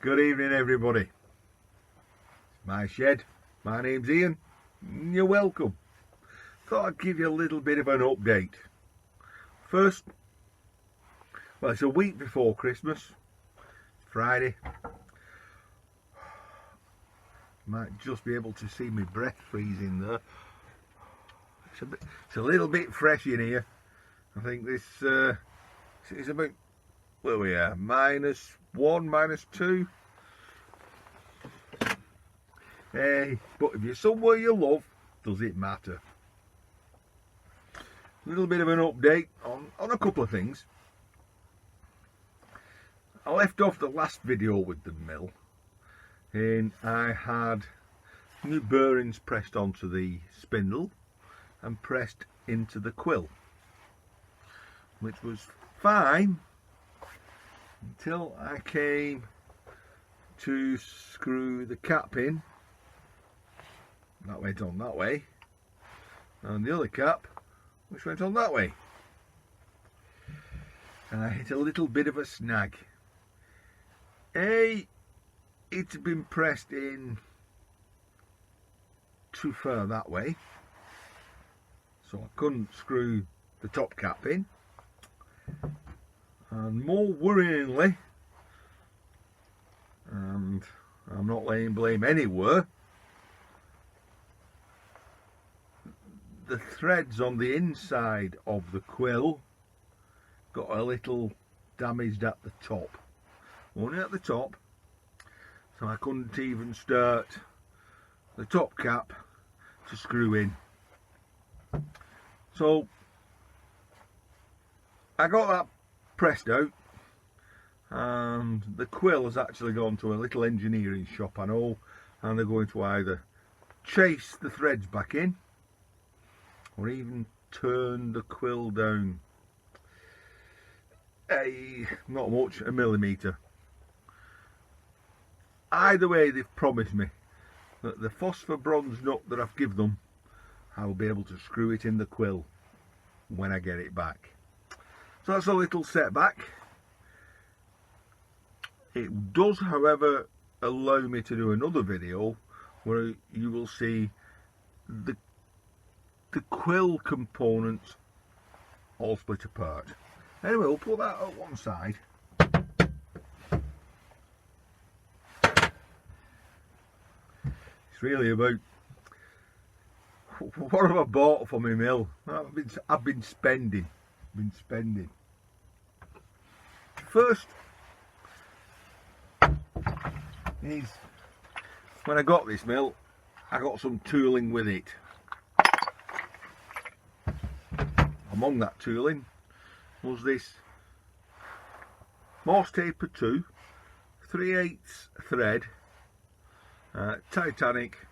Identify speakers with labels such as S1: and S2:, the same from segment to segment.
S1: Good evening, everybody. It's my shed. My name's Ian. You're welcome. Thought I'd give you a little bit of an update. First, well, it's a week before Christmas. Friday. Might just be able to see my breath freezing there. It's a little bit fresh in here. I think this is about, where we are, -1, -2. Hey, but if you're somewhere you love, does it matter? A little bit of an update on a couple of things. I left off the last video with the mill, and I had new bearings pressed onto the spindle and pressed into the quill, which was fine until I came to screw the cap in. That went on that way, and the other cap which went on that way, and I hit a little bit of a snag. It's been pressed in too far that way, so I couldn't screw the top cap in, and more worryingly, and I'm not laying blame anywhere, the threads on the inside of the quill got a little damaged at the top, only at the top, so I couldn't even start the top cap to screw in. So I got that pressed out, and the quill has actually gone to a little engineering shop I know, and they're going to either chase the threads back in or even turn the quill down not much, a millimetre. Either way, they've promised me that the phosphor bronze nut that I've given them, I'll be able to screw it in the quill when I get it back. So that's a little setback. It does, however, allow me to do another video where you will see the quill components all split apart. Anyway, we'll put that at one side. It's really about what have I bought for my mill. I've been spending. First is, when I got this mill, I got some tooling with it. Among that tooling was this Morse taper 2 3/8 thread Titanic.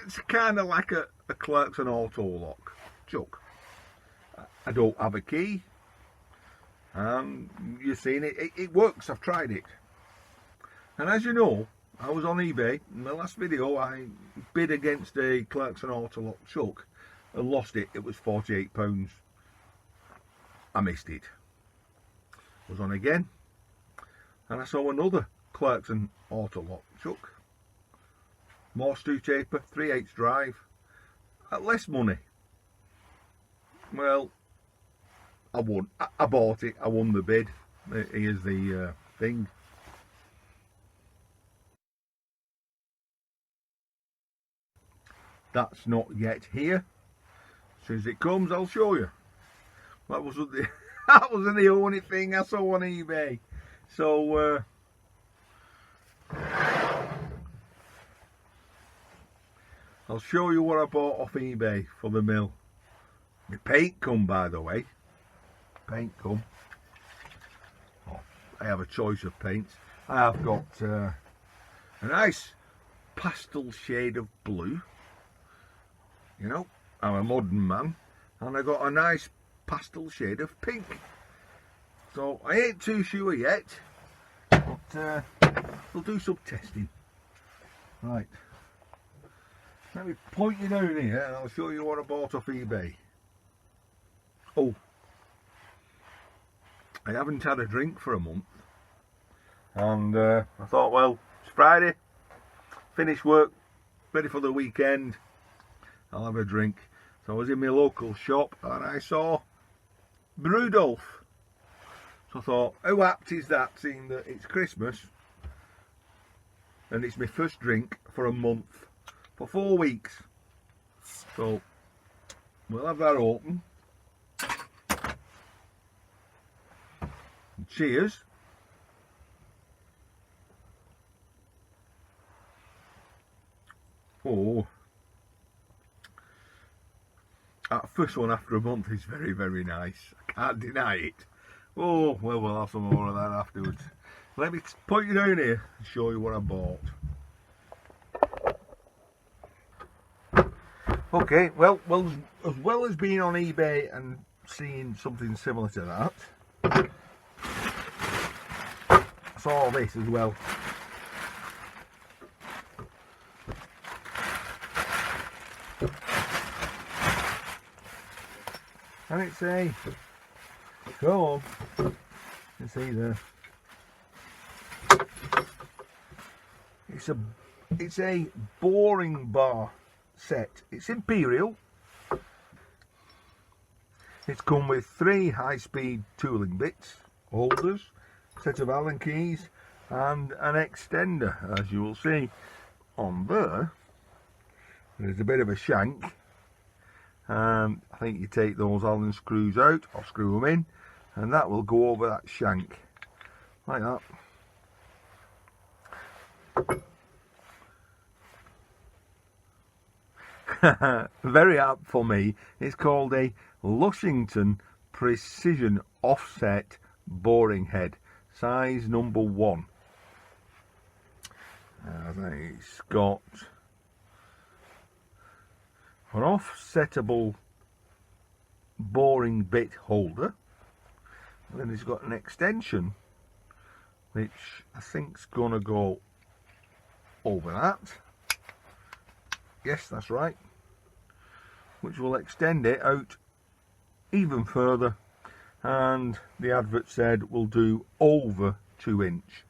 S1: It's kind of like a Clarkson auto lock chuck. I don't have a key, and you've seen it. It works. I've tried it, and as you know, I was on eBay in the last video. I bid against a Clarkson auto lock chuck and lost it. It was £48. I missed it. Was on again, and I saw another Clarkson auto lock chuck, Morse 2 taper 3/8 drive, at less money. Well, I won. I bought it. I won the bid. Here's the thing. That's not yet here. As soon as it comes, I'll show you. That wasn't the only thing I saw on eBay. So I'll show you what I bought off eBay for the mill. My paint come, by the way. Paint come. Oh, I have a choice of paints. I have got a nice pastel shade of blue. You know, I'm a modern man, and I got a nice pastel shade of pink. So I ain't too sure yet, but we'll do some testing. Right, let me point you down here and I'll show you what I bought off eBay. Oh, I haven't had a drink for a month, and I thought, well, it's Friday, finished work, ready for the weekend, I'll have a drink. So I was in my local shop and I saw Brewdolf. So I thought, how apt is that, seeing that it's Christmas and it's my first drink for a month, for 4 weeks. So we'll have that open. Cheers. Oh, that first one after a month is very, very nice. I can't deny it. Oh, well, we'll have some more of that afterwards. Let me put you down here and show you what I bought. Okay, well, as well as being on eBay and seeing something similar to that, I saw this as well. And it's a, go on, you can see there, it's a boring bar set. It's imperial. It's come with 3 high-speed tooling bits, holders, set of Allen keys and an extender. As you will see on there, there's a bit of a shank. I think you take those Allen screws out or screw them in, and that will go over that shank like that. Very apt for me. It's called a Lushington Precision Offset Boring Head, size number 1. It's got an offsettable boring bit holder, and then it's got an extension which I think's gonna go over that. Yes, that's right, which will extend it out even further, and the advert said will do over 2 inch,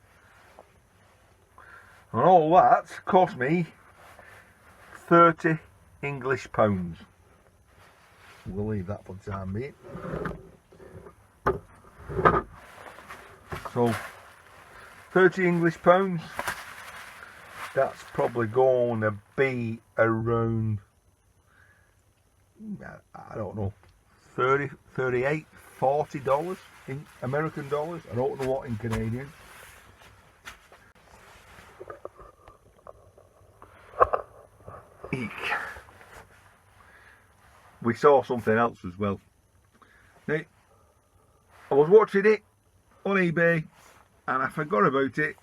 S1: and all that cost me 30 English pounds. We'll leave that for the time being. So 30 English pounds, that's probably going to be around, I don't know, 30, 38, 40 dollars in American dollars. I don't know what in Canadian. Eek. We saw something else as well. Now, I was watching it on eBay and I forgot about it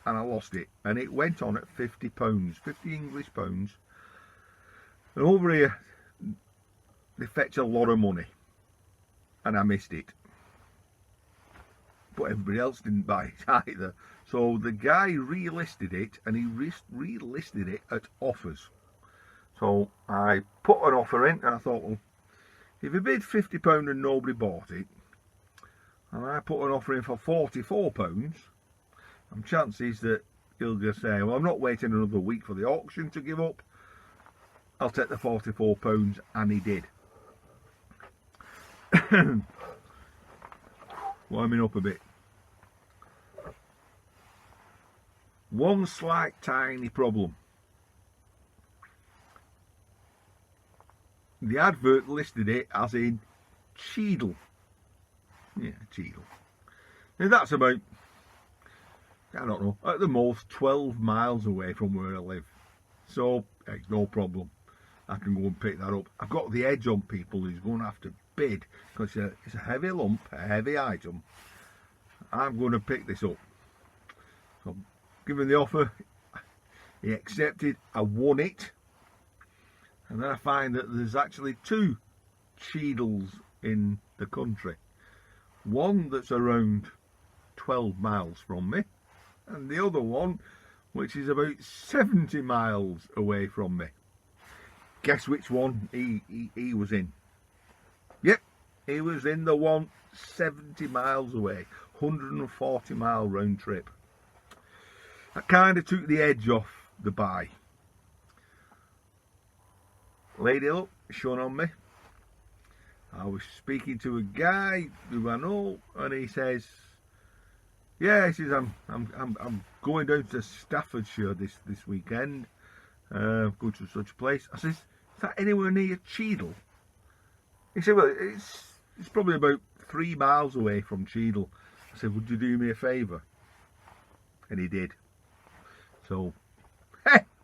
S1: and I lost it, and it went on at £50, 50 English pounds, and over here they fetch a lot of money and I missed it, but everybody else didn't buy it either. So the guy relisted it, and he relisted it at offers. So I put an offer in and I thought, well, if he bid £50 and nobody bought it, and I put an offer in for £44, and chances that he'll just say, well, I'm not waiting another week for the auction to give up, I'll take the £44, and he did. Warming up a bit. One slight tiny problem. The advert listed it as in Cheadle. Yeah, Cheadle. Now that's about, I don't know, at the most 12 miles away from where I live. So, hey, no problem. I can go and pick that up. I've got the edge on people who's going to have to bid, because it's a heavy lump, a heavy item. I'm going to pick this up. So, given the offer, he accepted. I won it. And then I find that there's actually 2 Cheadles in the country. One that's around 12 miles from me, and the other one which is about 70 miles away from me. Guess which one he was in? Yep, he was in the one 70 miles away, 140 mile round trip. That kind of took the edge off the buy. Lady look, shone on me. I was speaking to a guy who I know, and he says, "Yeah," he says, "I'm going down to Staffordshire this weekend. Go to such a place." I says, "Is that anywhere near Cheadle?" He said, "Well, it's probably about 3 miles away from Cheadle." I said, "Would you do me a favour?" And he did. So,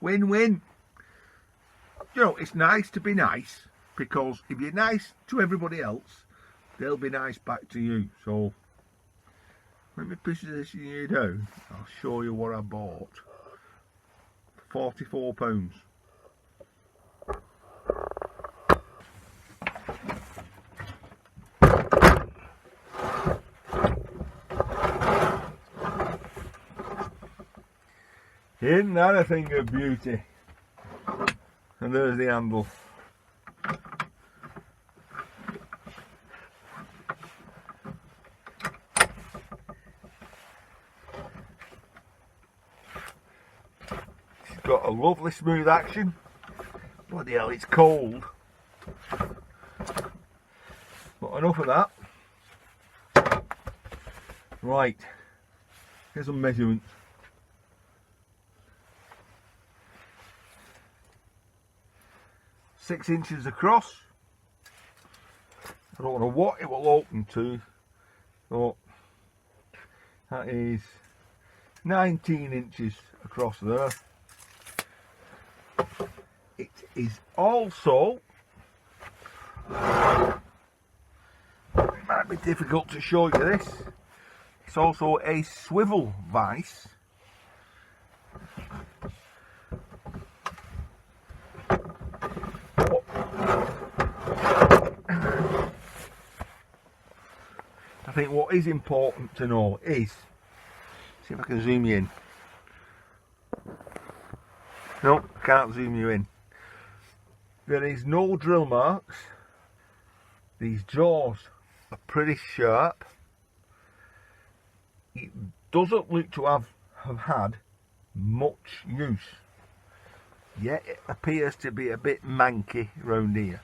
S1: win-win. You know, it's nice to be nice, because if you're nice to everybody else, they'll be nice back to you. So, let me position you down. I'll show you what I bought. £44. Isn't that a thing of beauty? And there's the handle. It's got a lovely smooth action. Bloody hell, it's cold. But enough of that. Right, here's some measurements. 6 inches across. I don't know what it will open to, but that is 19 inches across there. It is also, it might be difficult to show you this, it's also a swivel vise. I think what is important to know is, see if I can zoom you in. No, I can't zoom you in. There is no drill marks. These jaws are pretty sharp. It doesn't look to have had much use, yet it appears to be a bit manky round here.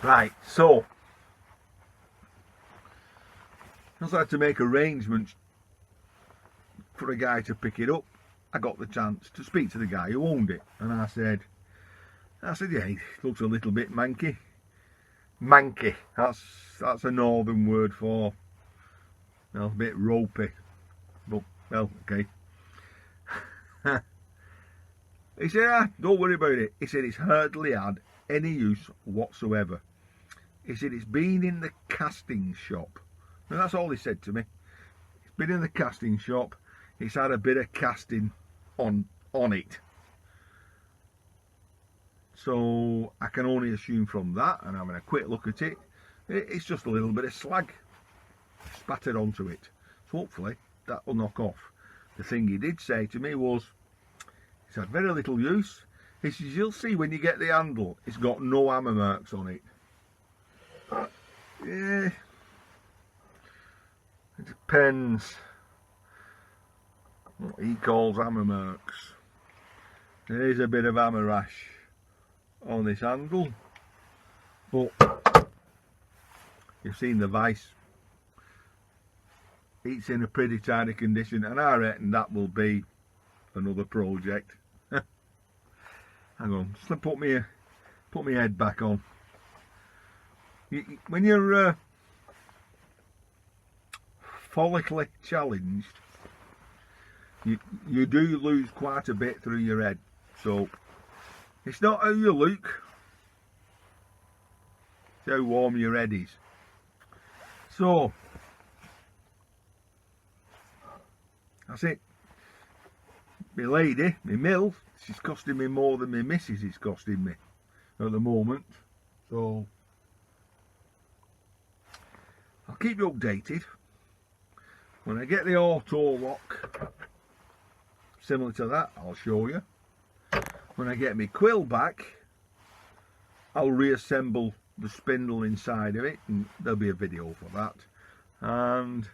S1: Right, so I had to make arrangements for a guy to pick it up. I got the chance to speak to the guy who owned it, and I said, yeah, it looks a little bit manky. Manky, that's a northern word for, well, a bit ropey, but, well, okay. He said, don't worry about it. He said it's hardly had any use whatsoever. He said it's been in the casting shop. And that's all he said to me. It's been in the casting shop. It's had a bit of casting on it. So I can only assume from that, and having a quick look at it, it's just a little bit of slag spattered onto it. So hopefully that will knock off. The thing he did say to me was, it's had very little use. He says, you'll see when you get the handle, it's got no hammer marks on it. Yeah, it depends what he calls hammer marks. There is a bit of hammer rash on this handle, but you've seen the vise. It's in a pretty tidy condition, and I reckon that will be another project. Hang on, just put my head back on. When you're follically challenged, you do lose quite a bit through your head. So it's not how you look, it's how warm your head is. So that's it. My lady, my mill, she's costing me more than my missus is costing me at the moment. So I'll keep you updated. When I get the auto lock similar to that, I'll show you. When I get my quill back, I'll reassemble the spindle inside of it, and there'll be a video for that. and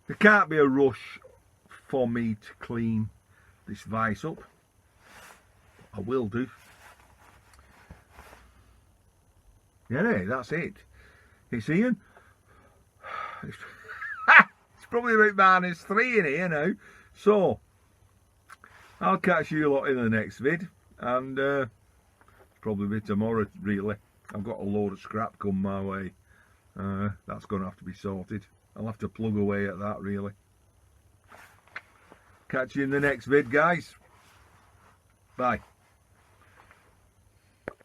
S1: there can't be a rush for me to clean this vise up. I will do. Yeah, that's it. It's Ian. It's probably about -3 in here now. So, I'll catch you lot in the next vid. And probably be tomorrow, really. I've got a load of scrap come my way. That's going to have to be sorted. I'll have to plug away at that, really. Catch you in the next vid, guys. Bye.